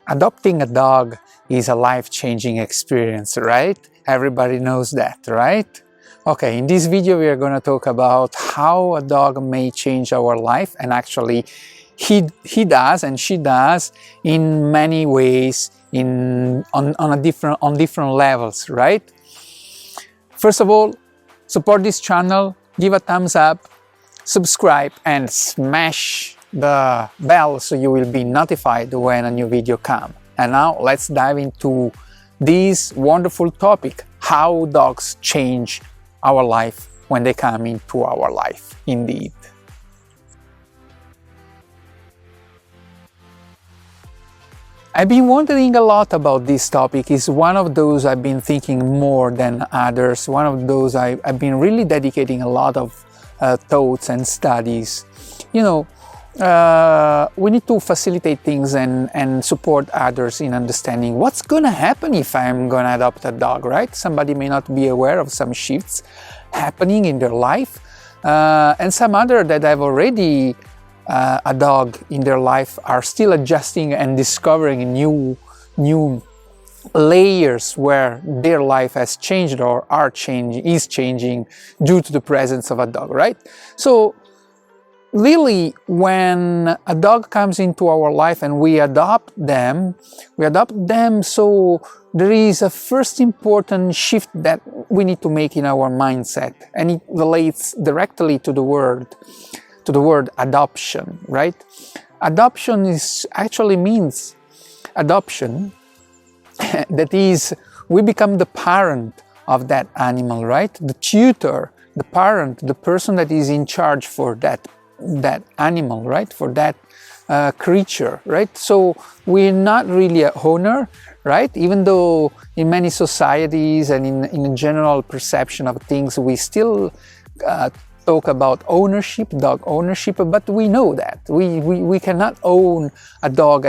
Adopting a dog is a life-changing experience, right? Everybody knows that, right? Okay, in this video we are going to talk about how a dog may change our life, and actually he does and she does in many ways, on different levels, right? First of all, support this channel, give a thumbs up, subscribe and smash the bell so you will be notified when a new video comes. And now let's dive into this wonderful topic, how dogs change our life when they come into our life, indeed. I've been wondering a lot about this topic. It's one of those I've been thinking more than others, one of those I've been really dedicating a lot of thoughts and studies. You know, we need to facilitate things and support others in understanding what's gonna happen if I'm gonna adopt a dog, right? Somebody may not be aware of some shifts happening in their life, and some other that have already a dog in their life are still adjusting and discovering new layers where their life has changed or is changing due to the presence of a dog, right? So really, when a dog comes into our life and we adopt them so there is a first important shift that we need to make in our mindset, and it relates directly to the word adoption, right? Adoption actually means adoption. That is, we become the parent of that animal, right? The tutor, the parent, the person that is in charge for that animal, right? For that creature, right? So we're not really a owner, right? Even though in many societies and in a general perception of things, we still talk about ownership, dog ownership, but we know that we cannot own a dog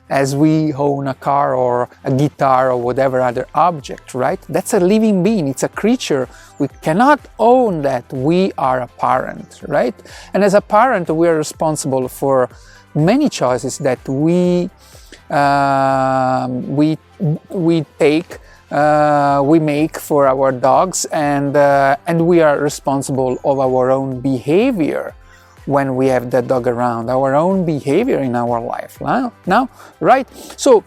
as we own a car or a guitar or whatever other object, right? That's a living being, it's a creature. We cannot own that. We are a parent, right? And as a parent, we are responsible for many choices that we make for our dogs, and we are responsible of our own behavior when we have that dog around, our own behavior in our life now, right? So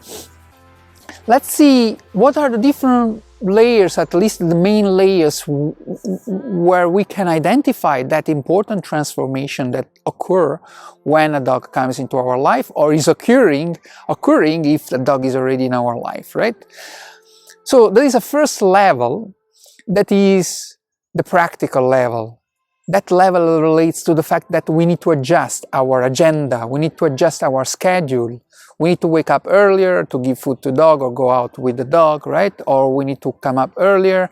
let's see what are the different layers, at least the main layers, where we can identify that important transformation that occur when a dog comes into our life, or is occurring if the dog is already in our life, right? So there is a first level, that is the practical level. That level relates to the fact that we need to adjust our agenda, we need to adjust our schedule. We need to wake up earlier to give food to dog or go out with the dog, right? Or we need to come up earlier,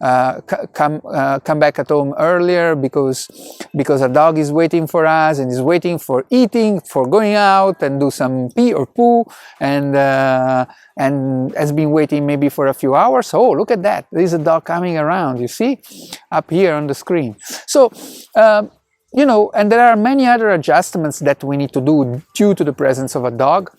come back at home earlier because a dog is waiting for us and is waiting for eating, for going out and do some pee or poo, and has been waiting maybe for a few hours. Oh, look at that! There is a dog coming around. You see, up here on the screen. So. You know, and there are many other adjustments that we need to do due to the presence of a dog.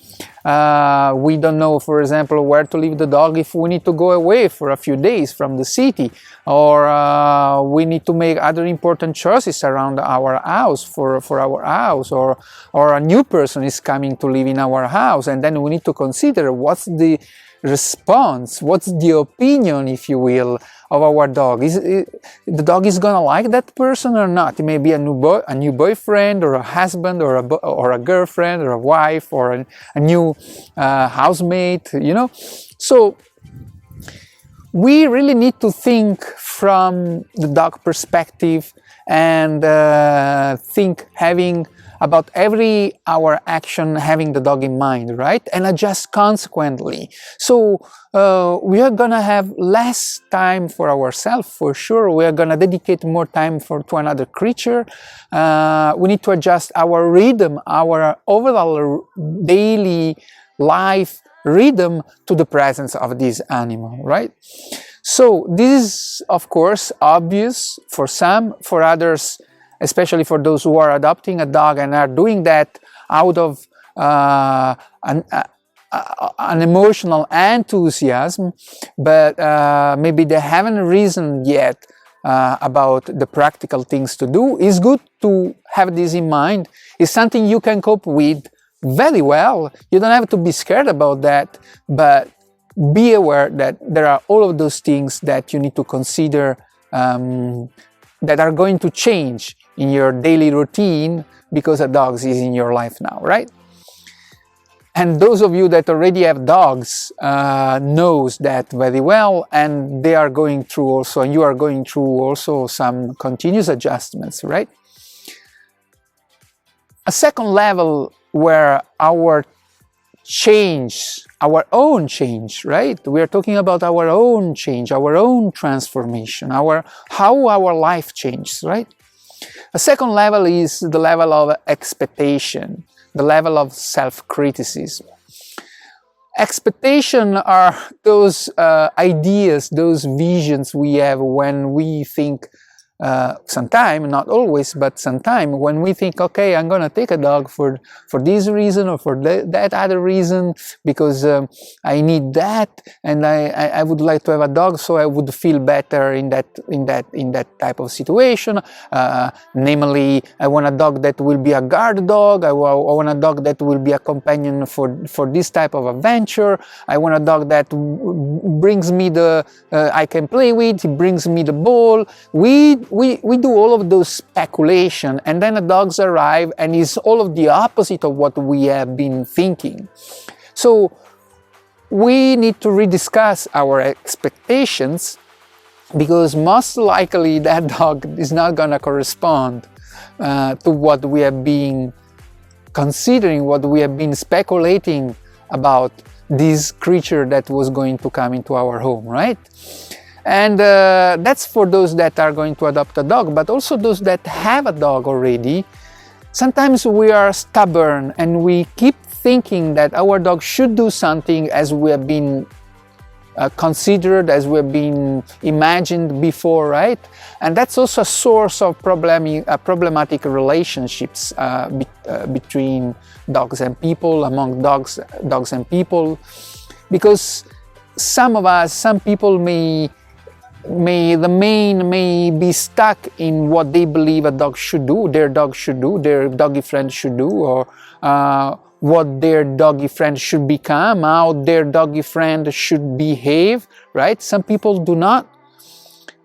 We don't know, for example, where to leave the dog if we need to go away for a few days from the city, or we need to make other important choices around our house for our house, or a new person is coming to live in our house, and then we need to consider what's the response, what's the opinion, if you will, of our dog. The dog is gonna like that person or not? It may be a new boyfriend, or a husband, or a girlfriend, or a wife, or a new housemate, you know? So we really need to think from the dog perspective, and think about every our action having the dog in mind, right? And adjust consequently. So we are gonna have less time for ourselves, for sure. We are gonna dedicate more time to another creature. We need to adjust our rhythm, our overall daily life rhythm to the presence of this animal, right? So this is, of course, obvious for some. For others, especially for those who are adopting a dog and are doing that out of an emotional enthusiasm, but maybe they haven't reasoned yet about the practical things to do. It's good to have this in mind. It's something you can cope with very well. You don't have to be scared about that, but be aware that there are all of those things that you need to consider that are going to change in your daily routine because a dog is in your life now, right? And those of you that already have dogs knows that very well, and they are going through also, and you are going through also some continuous adjustments, right? A second level where our change, our own change, right? We are talking about our own change, our own transformation, how our life changes, right? A second level is the level of expectation, the level of self-criticism. Expectation are those ideas, those visions we have when we think, sometime, not always, but sometime, when we think, okay, I'm gonna take a dog for this reason or for that other reason, because I need that, and I would like to have a dog so I would feel better in that type of situation. Namely, I want a dog that will be a guard dog. I want a dog that will be a companion for this type of adventure. I want a dog that brings me I can play with. He brings me the ball. We do all of those speculation, and then the dogs arrive and it's all of the opposite of what we have been thinking. So we need to rediscuss our expectations, because most likely that dog is not going to correspond to what we have been considering, what we have been speculating about this creature that was going to come into our home, right? And that's for those that are going to adopt a dog, but also those that have a dog already. Sometimes we are stubborn and we keep thinking that our dog should do something as we have been considered, as we have been imagined before, right? And that's also a source of problematic relationships between dogs and people, among dogs and people, because some people may be stuck in what they believe a dog should do, their doggy friend should do, or what their doggy friend should become, how their doggy friend should behave, right? Some people do not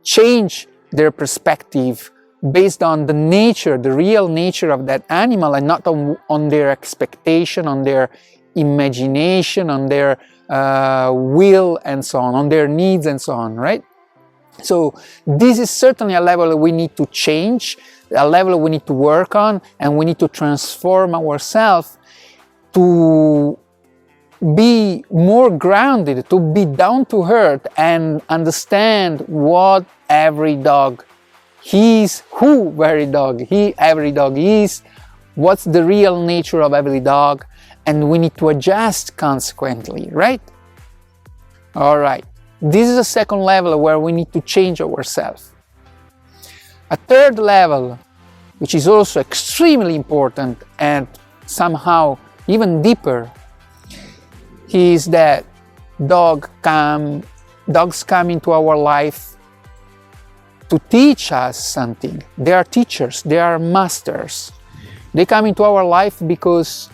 change their perspective based on the nature, the real nature of that animal, and not on their expectation, on their imagination, on their will, and so on their needs and so on, right? So this is certainly a level we need to change, a level we need to work on, and we need to transform ourselves to be more grounded, to be down to earth, and understand what every dog is, every dog is, what's the real nature of every dog, and we need to adjust consequently, right? All right. This is a second level where we need to change ourselves. A third level, which is also extremely important and somehow even deeper, is that dogs come into our life to teach us something. They are teachers, they are masters. They come into our life because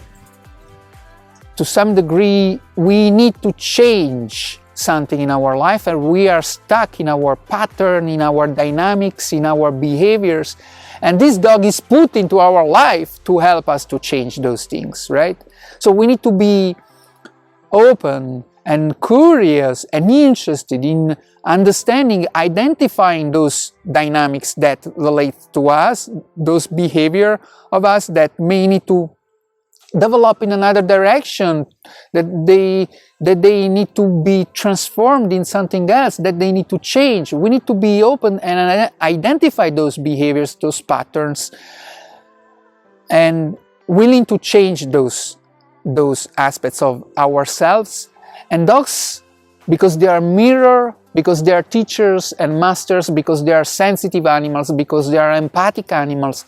to some degree we need to change something in our life, and we are stuck in our pattern, in our dynamics, in our behaviors, and this dog is put into our life to help us to change those things, right? So we need to be open and curious and interested in understanding, identifying those dynamics that relate to us, those behavior of us that may need to develop in another direction, that they need to be transformed in something else, that they need to change. We need to be open and identify those behaviors, those patterns, and willing to change those aspects of ourselves. And dogs, because they are mirror, because they are teachers and masters, because they are sensitive animals, because they are empathic animals,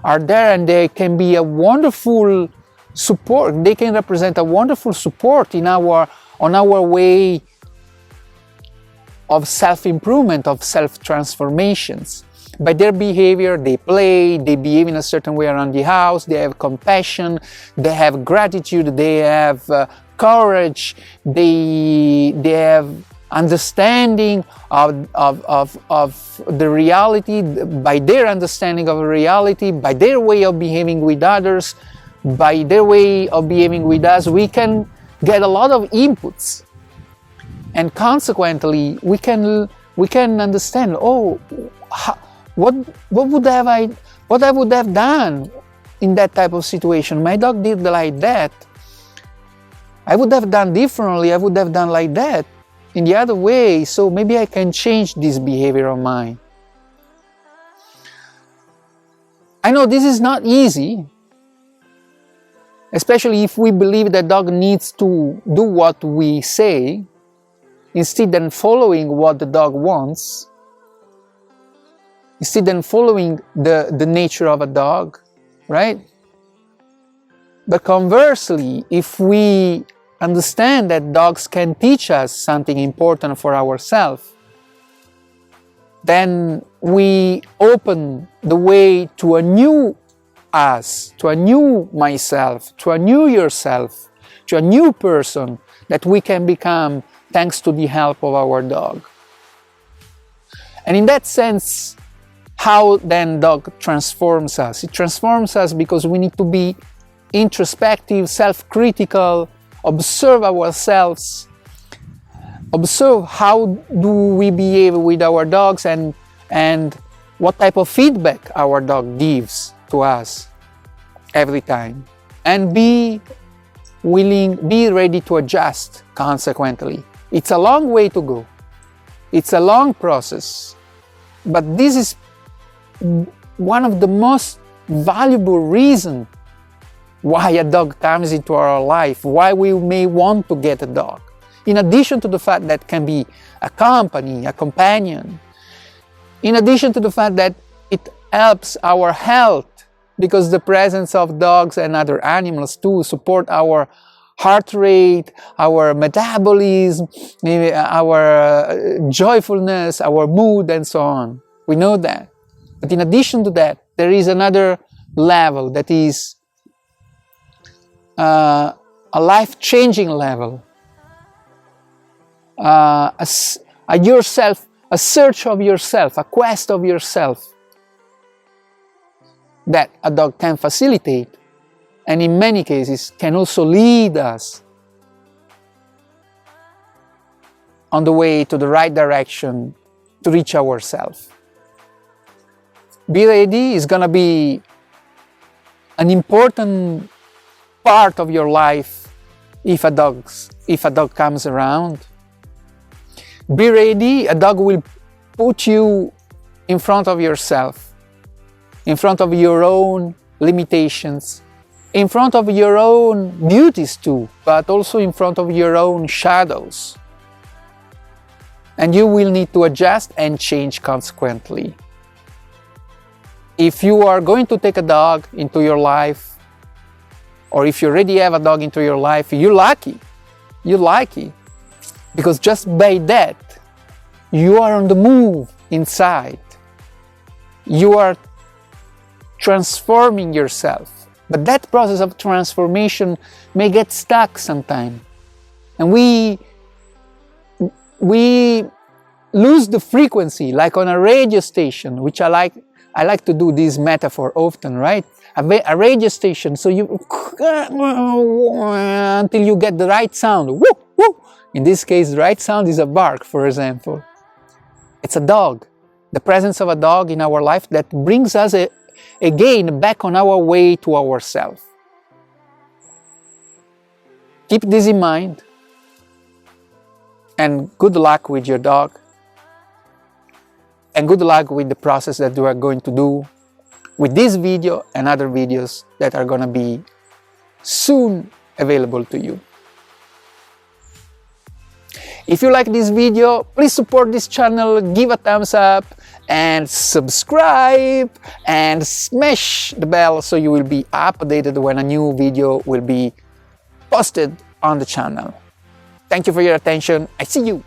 are there, and they can be a wonderful support. They can represent a wonderful support in on our way of self-improvement, of self-transformations. By their behavior, they play, they behave in a certain way around the house, they have compassion, they have gratitude, they have courage, they have understanding of the reality. By their understanding of reality, by their way of behaving with others, by their way of behaving with us, we can get a lot of inputs, and consequently we can understand, oh, what I would have done in that type of situation. My dog did like that. I would have done differently. I would have done like that in the other way. So maybe I can change this behavior of mine. I know this is not easy, especially if we believe that dog needs to do what we say instead of following what the dog wants, instead of following the nature of a dog, right? But conversely, if we understand that dogs can teach us something important for ourselves, then we open the way to a new us, to a new myself, to a new yourself, to a new person that we can become thanks to the help of our dog. And in that sense, how then dog transforms us? It transforms us because we need to be introspective, self-critical, observe ourselves, observe how do we behave with our dogs and what type of feedback our dog gives to us every time, and be willing, be ready to adjust consequently. It's a long way to go. It's a long process, but this is one of the most valuable reasons why a dog comes into our life, why we may want to get a dog. In addition to the fact that it can be a company, a companion, in addition to the fact that it helps our health, because the presence of dogs and other animals too support our heart rate, our metabolism, our joyfulness, our mood, and so on. We know that. But in addition to that, there is another level that is a life-changing level, a search of yourself, a quest of yourself that a dog can facilitate, and in many cases can also lead us on the way to the right direction to reach ourselves. Be ready is going to be an important part of your life if a dog comes around. Be ready, a dog will put you in front of yourself, in front of your own limitations, in front of your own beauties too, but also in front of your own shadows. And you will need to adjust and change consequently. If you are going to take a dog into your life, or if you already have a dog into your life, you're lucky. You're lucky. Because just by that, you are on the move inside. You are transforming yourself. But that process of transformation may get stuck sometime. And we lose the frequency, like on a radio station, which I like to do this metaphor often, right? A radio station, so you until you get the right sound. Woo, woo. In this case, the right sound is a bark, for example. It's a dog, the presence of a dog in our life that brings us again back on our way to ourselves. Keep this in mind, and good luck with your dog, and good luck with the process that you are going to do with this video and other videos that are going to be soon available to you. If you like this video, please support this channel, give a thumbs up, and subscribe and smash the bell so you will be updated when a new video will be posted on the channel. Thank you for your attention. I see you.